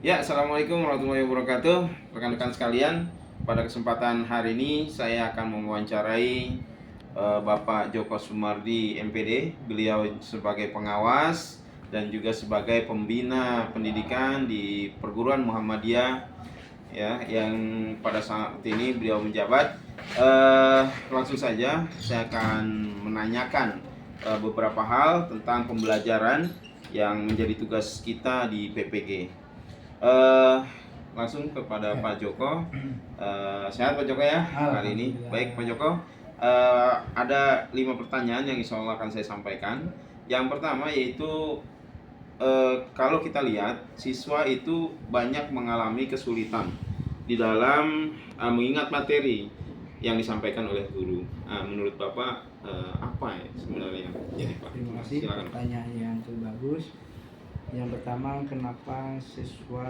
Ya, Assalamualaikum warahmatullahi wabarakatuh. Rekan-rekan sekalian, pada kesempatan hari ini saya akan mewawancarai Bapak Joko Sumardi MPD. Beliau sebagai pengawas dan juga sebagai pembina pendidikan di perguruan Muhammadiyah, ya, yang pada saat ini beliau menjabat. Langsung saja saya akan menanyakan beberapa hal tentang pembelajaran yang menjadi tugas kita di PPG. Eh, Langsung kepada Pak Joko. Sehat Pak Joko ya hari ini. Baik Pak Joko. Ada 5 pertanyaan yang insya Allah akan saya sampaikan. Yang pertama yaitu kalau kita lihat siswa itu banyak mengalami kesulitan di dalam mengingat materi yang disampaikan oleh guru. Menurut Bapak apa ya sebenarnya? Terima kasih. Silakan. Pertanyaan yang bagus. Yang pertama, kenapa siswa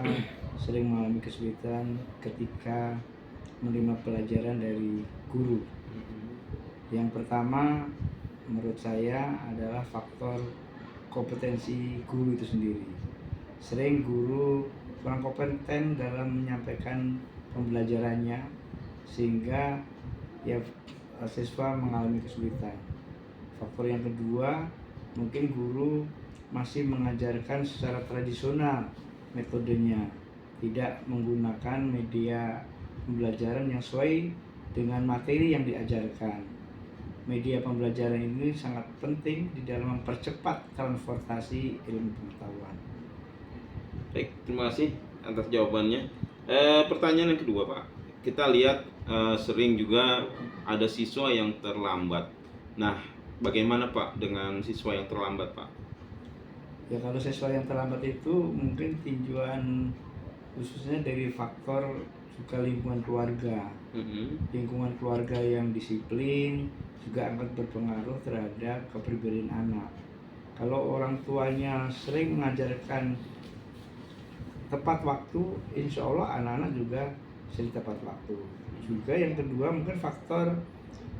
sering mengalami kesulitan ketika menerima pelajaran dari guru? Yang pertama, menurut saya adalah faktor kompetensi guru itu sendiri. Sering guru kurang kompeten dalam menyampaikan pembelajarannya, sehingga ya siswa mengalami kesulitan. Faktor yang kedua, mungkin guru masih mengajarkan secara tradisional metodenya, tidak menggunakan media pembelajaran yang sesuai dengan materi yang diajarkan. Media pembelajaran ini sangat penting di dalam mempercepat transportasi ilmu pengetahuan. Baik, terima kasih atas jawabannya. Pertanyaan yang kedua Pak, kita lihat sering juga ada siswa yang terlambat. Nah, bagaimana Pak dengan siswa yang terlambat Pak? Ya, kalau siswa yang terlambat itu mungkin tinjauan khususnya dari faktor juga lingkungan keluarga. Lingkungan keluarga yang disiplin juga akan berpengaruh terhadap kepribadian anak. Kalau orang tuanya sering mengajarkan tepat waktu, insya Allah anak-anak juga sering tepat waktu. Juga yang kedua mungkin faktor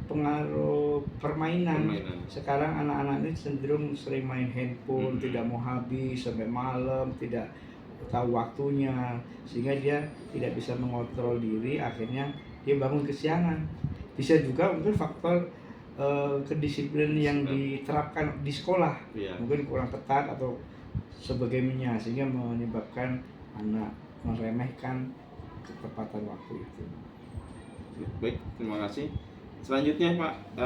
pengaruh permainan. Sekarang anak-anak ini cenderung sering main handphone, tidak mau habis sampai malam, tidak tahu waktunya, sehingga dia tidak bisa mengontrol diri, akhirnya dia bangun kesiangan. Bisa juga mungkin faktor kedisiplinan yang diterapkan di sekolah, mungkin kurang ketat atau sebagainya, sehingga menyebabkan anak meremehkan ketepatan waktu itu. Baik, terima kasih. Selanjutnya Pak,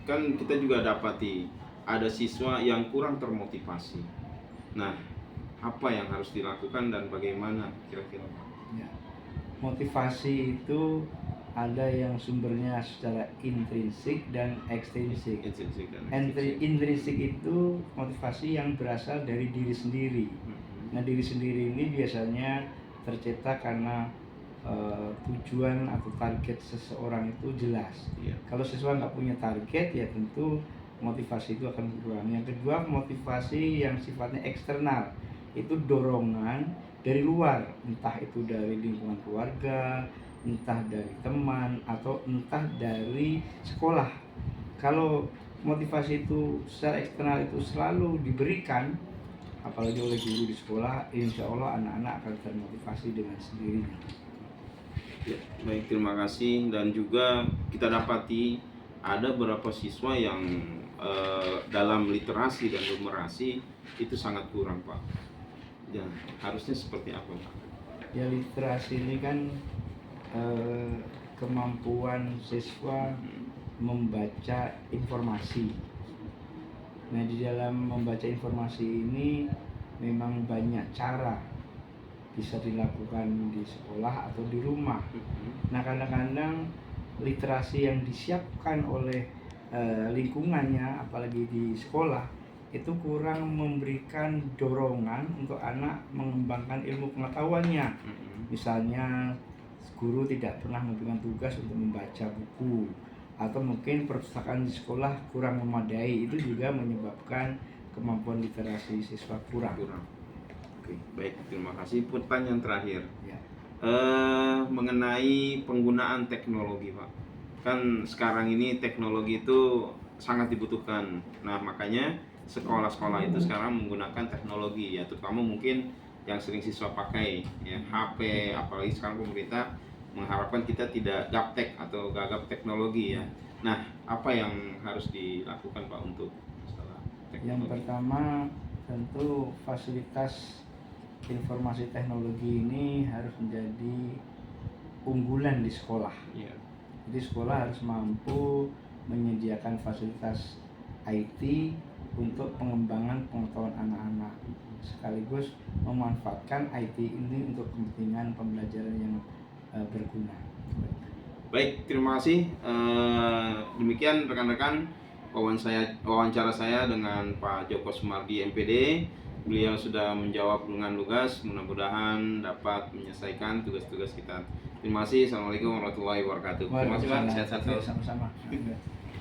kan kita juga dapati ada siswa yang kurang termotivasi. Nah, apa yang harus dilakukan dan bagaimana kira-kira Pak? Ya. Motivasi itu ada yang sumbernya secara intrinsik dan ekstrinsik. Intrinsik itu motivasi yang berasal dari diri sendiri. Nah, diri sendiri ini biasanya tercipta karena tujuan atau target seseorang itu jelas. Kalau siswa nggak punya target, ya tentu motivasi itu akan berkurang. Yang kedua, motivasi yang sifatnya eksternal, itu dorongan dari luar, entah itu dari lingkungan keluarga, entah dari teman, atau entah dari sekolah. Kalau motivasi itu secara eksternal itu selalu diberikan, apalagi oleh guru di sekolah, insya Allah anak-anak akan termotivasi dengan sendirinya. Ya, baik, terima kasih. Dan juga kita dapati ada beberapa siswa yang dalam literasi dan numerasi itu sangat kurang Pak. Ya, harusnya seperti apa Pak? Ya, literasi ini kan kemampuan siswa membaca informasi. Nah, di dalam membaca informasi ini memang banyak cara, bisa dilakukan di sekolah atau di rumah. Nah, kadang-kadang literasi yang disiapkan oleh lingkungannya, apalagi di sekolah, itu kurang memberikan dorongan untuk anak mengembangkan ilmu pengetahuannya. Misalnya guru tidak pernah memberikan tugas untuk membaca buku, atau mungkin perpustakaan di sekolah kurang memadai, itu juga menyebabkan kemampuan literasi siswa kurang. Oke, baik, terima kasih. Pertanyaan terakhir, Ya. Mengenai penggunaan teknologi Pak. Kan sekarang ini teknologi itu sangat dibutuhkan. Nah, makanya sekolah-sekolah itu sekarang menggunakan teknologi, ya terutama mungkin yang sering siswa pakai, ya, HP, apalagi sekarang pemerintah mengharapkan kita tidak gaptek atau gagap teknologi, ya. Nah, apa yang harus dilakukan Pak untuk masalah teknologi? Yang pertama tentu fasilitas informasi teknologi ini harus menjadi unggulan di sekolah. Ya. Jadi sekolah harus mampu menyediakan fasilitas IT untuk pengembangan pengetahuan anak-anak, sekaligus memanfaatkan IT ini untuk kepentingan pembelajaran yang berguna. Baik, terima kasih. Demikian rekan-rekan wawancara saya dengan Pak Joko Sumardi MPD. Beliau sudah menjawab dengan lugas, mudah-mudahan dapat menyelesaikan tugas-tugas kita. Terima kasih. Assalamualaikum warahmatullahi wabarakatuh. Terima kasih Pak. Sehat-sehat selalu. Sama-sama.